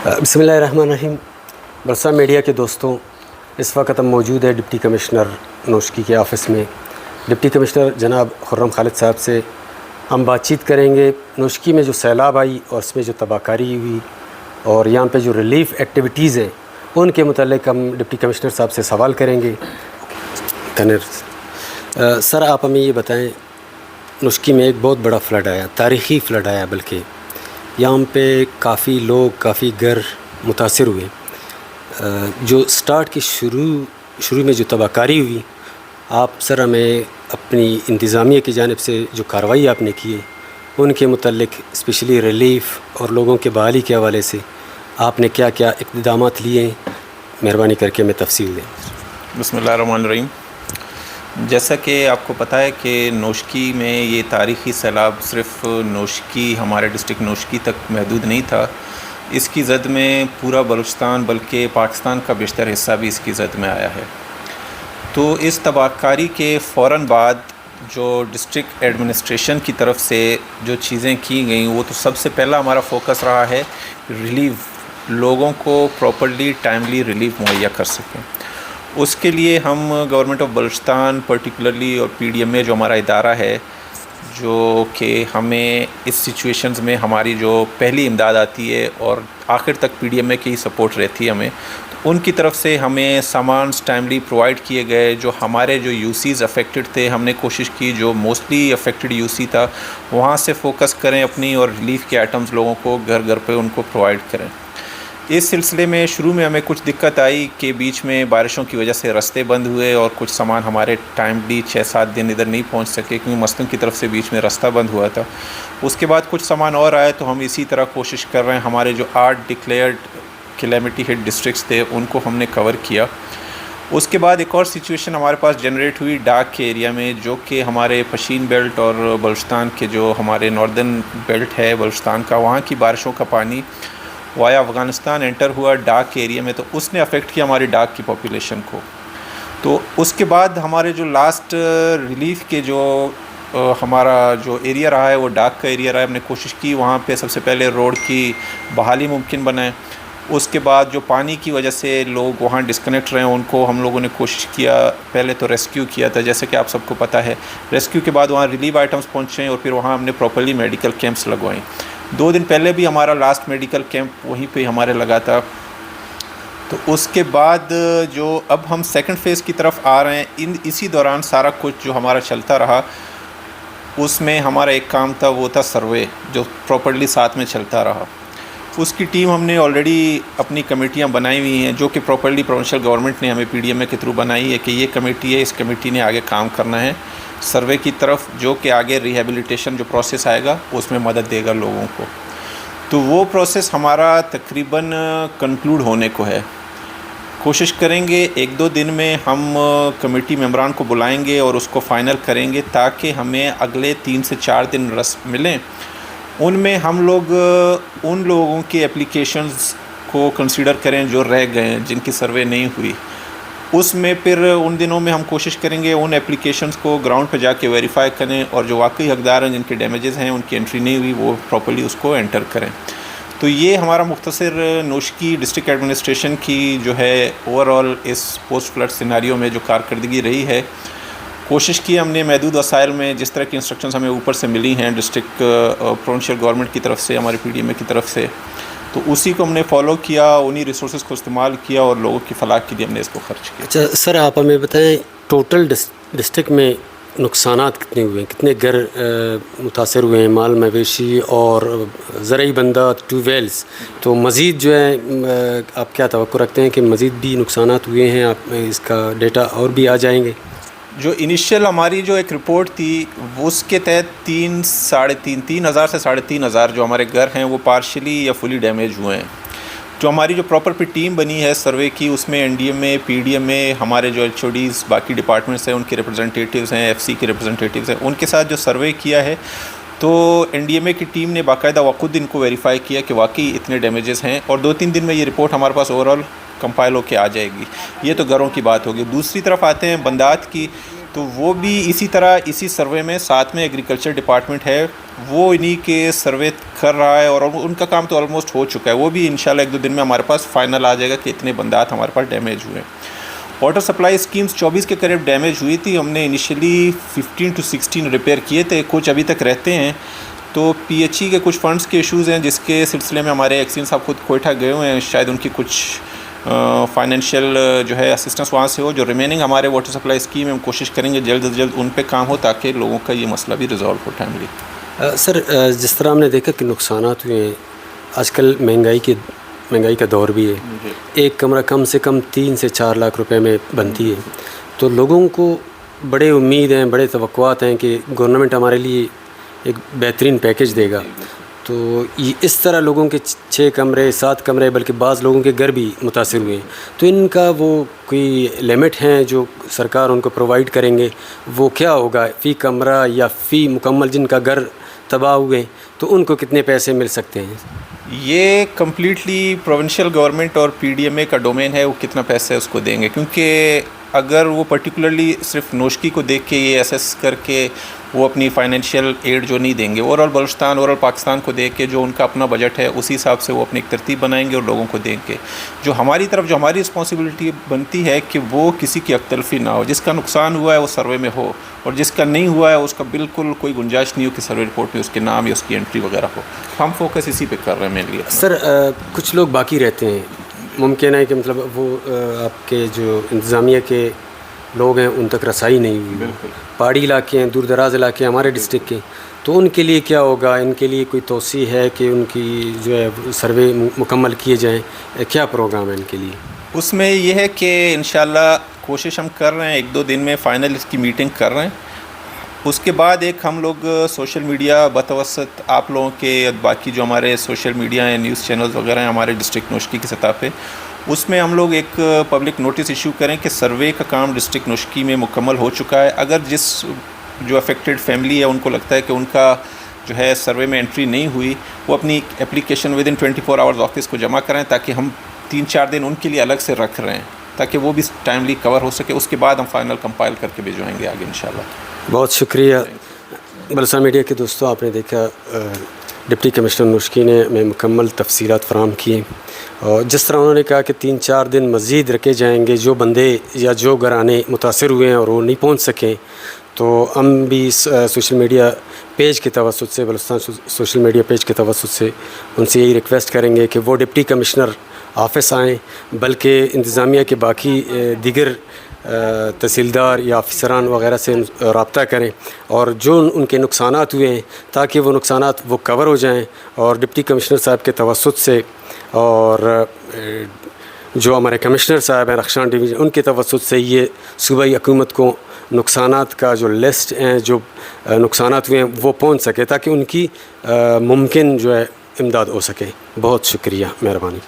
बिस्मिल्लाहिर्रहमानिर्रहीम। बरसा मीडिया के दोस्तों, इस वक्त हम मौजूद है डिप्टी कमिश्नर नोशकी के ऑफ़िस में। डिप्टी कमिश्नर जनाब खुर्रम खालिद साहब से हम बातचीत करेंगे नोशकी में जो सैलाब आई और इसमें जो तबाहकारी हुई और यहाँ पे जो रिलीफ़ एक्टिविटीज़ हैं उनके मुतालिक हम डिप्टी कमिश्नर साहब से सवाल करेंगे। सर, आप हमें ये बताएं, नोशकी में एक बहुत बड़ा फ्लड आया, तारीख़ी फ्लड आया, बल्कि यहाँ पे काफ़ी लोग, काफ़ी घर मुतासिर हुए। जो स्टार्ट की शुरू में जो तबाहकारी हुई, आप सर हमें अपनी इंतज़ामिया की जानिब से जो कार्रवाई आपने की है उनके मुतालिक, स्पेशली रिलीफ़ और लोगों के बहाली के हवाले से आपने क्या क्या इक़दामात लिए हैं, मेहरबानी करके हमें तफसील दें। बिस्मिल्लाहिर्रहमानिर्रहीम। जैसा कि आपको पता है कि नोशकी में ये तारीख़ी सैलाब सिर्फ़ नोशकी, हमारे डिस्ट्रिक्ट नोशकी तक महदूद नहीं था। इसकी ज़द में पूरा बलूचिस्तान बल्कि पाकिस्तान का बेशतर हिस्सा भी इसकी ज़द में आया है। तो इस तबाहकारी के फ़ौरन बाद जो डिस्ट्रिक्ट एडमिनिस्ट्रेशन की तरफ से जो चीज़ें की गई, वो तो सबसे पहला हमारा फ़ोकस रहा है रिलीफ़, लोगों को प्रॉपर्ली टाइमली रिलीफ़ मुहैया कर सकें। उसके लिए हम गवर्नमेंट ऑफ बलूचिस्तान पर्टिकुलरली और पीडीएमए जो हमारा इदारा है, जो कि हमें इस सिचुएशंस में हमारी जो पहली इमदाद आती है और आखिर तक पीडीएमए की सपोर्ट रहती है हमें, तो उनकी तरफ से हमें सामान टाइमली प्रोवाइड किए गए। जो हमारे जो यूसीज़ अफेक्टेड थे, हमने कोशिश की जो मोस्टली अफेक्टेड यूसी था वहाँ से फ़ोकस करें अपनी, और रिलीफ़ के आइटम्स लोगों को घर घर पे उनको प्रोवाइड करें। इस सिलसिले में शुरू में हमें कुछ दिक्कत आई कि बीच में बारिशों की वजह से रास्ते बंद हुए और कुछ सामान हमारे टाइमली 6-7 दिन इधर नहीं पहुंच सके, क्योंकि मस्तूं की तरफ से बीच में रास्ता बंद हुआ था। उसके बाद कुछ सामान और आए, तो हम इसी तरह कोशिश कर रहे हैं। हमारे जो 8 डिक्लेयर्ड कैलेमिटी हिट डिस्ट्रिक्ट्स थे उनको हमने कवर किया। उसके बाद एक और सिचुएशन हमारे पास जनरेट हुई डाक के एरिया में, जो कि हमारे पशीन बेल्ट और बलूचिस्तान के जो हमारे नॉर्दर्न बेल्ट है बलूचिस्तान का, वहाँ की बारिशों का पानी वाया अफ़गानिस्तान एंटर हुआ डाक के एरिया में, तो उसने अफेक्ट किया हमारी डाक की पॉपुलेशन को। तो उसके बाद हमारे जो लास्ट रिलीफ़ के जो हमारा जो एरिया रहा है वो डाक का एरिया रहा है। हमने कोशिश की वहाँ पे सबसे पहले रोड की बहाली मुमकिन बनाए। उसके बाद जो पानी की वजह से लोग वहाँ डिस्कनेक्ट रहे, उनको हम लोगों ने कोशिश किया, पहले तो रेस्क्यू किया था, जैसे कि आप सबको पता है। रेस्क्यू के बाद वहाँ रिलीफ आइटम्स पहुँचे और फिर वहाँ हमने प्रॉपर्ली मेडिकल कैंप्स लगवाएँ। 2 दिन पहले भी हमारा लास्ट मेडिकल कैंप वहीं पे हमारे लगा था। तो उसके बाद जो अब हम सेकंड फ़ेज़ की तरफ आ रहे हैं, इसी दौरान सारा कुछ जो हमारा चलता रहा, उसमें हमारा एक काम था, वो था सर्वे, जो प्रॉपर्ली साथ में चलता रहा। उसकी टीम हमने ऑलरेडी अपनी कमेटियाँ बनाई हुई हैं, जो कि प्रॉपर्ली प्रोविंशियल गवर्नमेंट ने हमें पीडीएमए के थ्रू बनाई है कि ये कमेटी है, इस कमेटी ने आगे काम करना है सर्वे की तरफ, जो कि आगे रिहेबिलिटेशन जो प्रोसेस आएगा उसमें मदद देगा लोगों को। तो वो प्रोसेस हमारा तकरीबन कंक्लूड होने को है। कोशिश करेंगे 1-2 दिन में हम कमेटी मेंबरान को बुलाएंगे और उसको फ़ाइनल करेंगे, ताकि हमें अगले 3 से 4 दिन रस मिलें। उनमें हम लोग उन लोगों की एप्लीकेशंस को कंसीडर करें जो रह गए हैं, जिनकी सर्वे नहीं हुई। उसमें फिर उन दिनों में हम कोशिश करेंगे उन एप्लीकेशंस को ग्राउंड पे जाके वेरीफाई करें, और जो वाकई हकदार हैं, जिनके डैमेजेस हैं, उनकी एंट्री नहीं हुई, वो प्रॉपर्ली उसको एंटर करें। तो ये हमारा मुख्तसर नोशकी डिस्ट्रिक्ट एडमिनिस्ट्रेशन की जो है ओवरऑल इस पोस्ट फ्लड सिनारियो में जो कारकर्दगी रही है। कोशिश की हमने महदूद वसाइल में, जिस तरह की इंस्ट्रक्शंस हमें ऊपर से मिली हैं डिस्ट्रिक्ट प्रोविंशियल गवर्नमेंट की तरफ से, हमारे पीडीएमए की तरफ से, तो उसी को हमने फॉलो किया, उन्हीं रिसोर्सेज को इस्तेमाल किया और लोगों की फलाह के लिए हमने इसको खर्च किया। अच्छा सर, आप हमें बताएं, टोटल डिस्ट्रिक्ट में नुकसानात कितने हुए हैं, कितने घर मुतासर हुए हैं, माल मवेशी और ज़रई बंदा, ट्यूबवेल्स? तो मज़ीद जो है आप क्या तवक्को रखते हैं कि मज़ीद भी नुकसानात हुए हैं? आप इसका डेटा और भी आ जाएंगे? जो इनिशियल हमारी जो एक रिपोर्ट थी, उसके तहत 3,500 से 3,500 जो हमारे घर हैं वो पार्शली या फुली डैमेज हुए हैं। जो हमारी जो प्रॉपर पे टीम बनी है सर्वे की, उसमें एनडीएमए, पीडीएमए, हमारे जो एचओडीज़, बाकी डिपार्टमेंट्स हैं उनके रिप्रेजेंटेटिव्स हैं, एफसी के रिप्रेजेंटेटिव्स हैं, उनके साथ जो सर्वे किया है, तो एनडीएमए की टीम ने बाकायदा वो खुद इनको वेरीफाई किया कि वाकई इतने डैमेजेस हैं, और 2-3 दिन में ये रिपोर्ट हमारे पास ओवरऑल कंपाइल होके आ जाएगी। ये तो घरों की बात होगी। दूसरी तरफ आते हैं बंदात की, तो वो भी इसी तरह इसी सर्वे में साथ में एग्रीकल्चर डिपार्टमेंट है वो इन्हीं के सर्वे कर रहा है और उनका काम तो ऑलमोस्ट हो चुका है। वो भी इंशाल्लाह 1-2 दिन में हमारे पास फाइनल आ जाएगा कि इतने बंदात हमारे पास डैमेज हुए। वाटर सप्लाई स्कीम्स 24 के करीब डैमेज हुई थी। हमने इनिशियली 15 to 16 रिपेयर किए थे, कुछ अभी तक रहते हैं। तो पीएचई के कुछ फंड्स के इश्यूज़ हैं जिसके सिलसिले में हमारे एक्सीडेंट साहब खुद कोयटा गए हुए हैं। शायद उनकी कुछ फाइनेंशियल जो है असिस्टेंस वहाँ से हो। जो रिमेनिंग हमारे वाटर सप्लाई स्कीम है हम कोशिश करेंगे जल्द से जल्द उन पे काम हो ताकि लोगों का ये मसला भी रिजॉल्व हो टाइमली। सर जिस तरह हमने देखा कि नुकसानात हुए हैं, आजकल महंगाई का दौर भी है। एक कमरा कम से कम 3 से 4 लाख रुपए में बनती है। तो लोगों को बड़े उम्मीद हैं, बड़े तवक्कुआत हैं कि गवर्नमेंट हमारे लिए एक बेहतरीन पैकेज देगा। तो इस तरह लोगों के 6 कमरे 7 कमरे बल्कि बाज़ लोगों के घर भी मुतासिर हुए हैं। तो इनका वो कोई लिमिट हैं जो सरकार उनको प्रोवाइड करेंगे, वो क्या होगा फ़ी कमरा या फ़ी मुकम्मल जिनका घर तबाह हुए तो उनको कितने पैसे मिल सकते हैं? ये कम्प्लीटली प्रोविंशियल गवर्नमेंट और पीडीएमए का डोमेन है, वो कितना पैसे उसको देंगे। क्योंकि अगर वो पर्टिकुलरली सिर्फ नोशकी को देख के ये असेस करके वो अपनी फाइनेंशियल एड जो नहीं देंगे, ओवरऑल बलूचिस्तान ओवरऑल पाकिस्तान को देख के जो उनका अपना बजट है उसी हिसाब से वो अपनी एक तरतीब बनाएंगे और लोगों को देंगे। जो हमारी तरफ जो हमारी रिस्पॉन्सिबिलिटी बनती है कि वो किसी की अकतलफी ना हो, जिसका नुकसान हुआ है वो सर्वे में हो और जिसका नहीं हुआ है उसका बिल्कुल कोई गुंजाइश नहीं हो कि सर्वे रिपोर्ट में उसके नाम या उसकी एंट्री वगैरह हो। हम फोकस इसी पे कर रहे हैं मेनली। सर कुछ लोग बाकी रहते हैं, मुमकिन है कि मतलब वो आपके जो इंतज़ामिया के लोग हैं उन तक रसाई नहीं हुई। पहाड़ी इलाके हैं, दूर दराज इलाके हैं हमारे डिस्ट्रिक्ट के, तो उनके लिए क्या होगा? इनके लिए कोई तौसी है कि उनकी जो है सर्वे मुकम्मल किए जाएँ? क्या प्रोग्राम है इनके लिए? उसमें यह है कि इंशाल्लाह कोशिश हम कर रहे हैं 1-2 दिन में फ़ाइनल इसकी मीटिंग कर रहे हैं। उसके बाद एक हम लोग सोशल मीडिया बतवसत आप लोगों के बाकी जो हमारे सोशल मीडिया हैं, न्यूज़ चैनल्स वगैरह हैं हमारे डिस्ट्रिक्ट नोशकी की सतह पे, उसमें हम लोग एक पब्लिक नोटिस इशू करें कि सर्वे का काम डिस्ट्रिक्ट नोशकी में मुकम्मल हो चुका है। अगर जिस जो अफेक्टेड फैमिली है उनको लगता है कि उनका जो है सर्वे में एंट्री नहीं हुई, वो अपनी एप्लीकेशन विदिन 24 आवर्स ऑफिस को जमा कराएं, ताकि हम 3-4 दिन उनके लिए अलग से रख रहे हैं ताकि वो भी टाइमली कवर हो सके। उसके बाद हम फाइनल कंपाइल करके भिजवाएंगे आगे इंशाल्लाह। बहुत शुक्रिया बलूचिस्तान मीडिया के दोस्तों। आपने देखा डिप्टी कमिश्नर नोशकी ने हमें मुकम्मल तफसीलात फ़राहम की और जिस तरह उन्होंने कहा कि 3-4 दिन मज़ीद रखे जाएंगे। जो बंदे या जो घराने मुतासिर हुए हैं और वो नहीं पहुंच सकें, तो हम भी सोशल मीडिया पेज के तवस्सुत से, बलूचिस्तान सोशल मीडिया पेज के तवस्सुत से उनसे यही रिक्वेस्ट करेंगे कि वो डिप्टी कमिश्नर ऑफ़िस आएँ, बल्कि इंतज़ामिया के बाकी दीगर तहसीलदार या अफसरान वगैरह से रब्ता करें और जो उनके नुकसानात हुए हैं ताकि वो नुकसानात वो कवर हो जाएं। और डिप्टी कमिश्नर साहब के तवस्सुत से और जो हमारे कमिश्नर साहब हैं रक्षान डिवीज़न, उनके तवस्सुत से ये सूबाई हुकूमत को नुकसानात का जो लिस्ट हैं, जो नुकसानात हुए हैं वो पहुँच सके ताकि उनकी मुमकिन जो है इमदाद हो सके। बहुत शुक्रिया, मेहरबानी।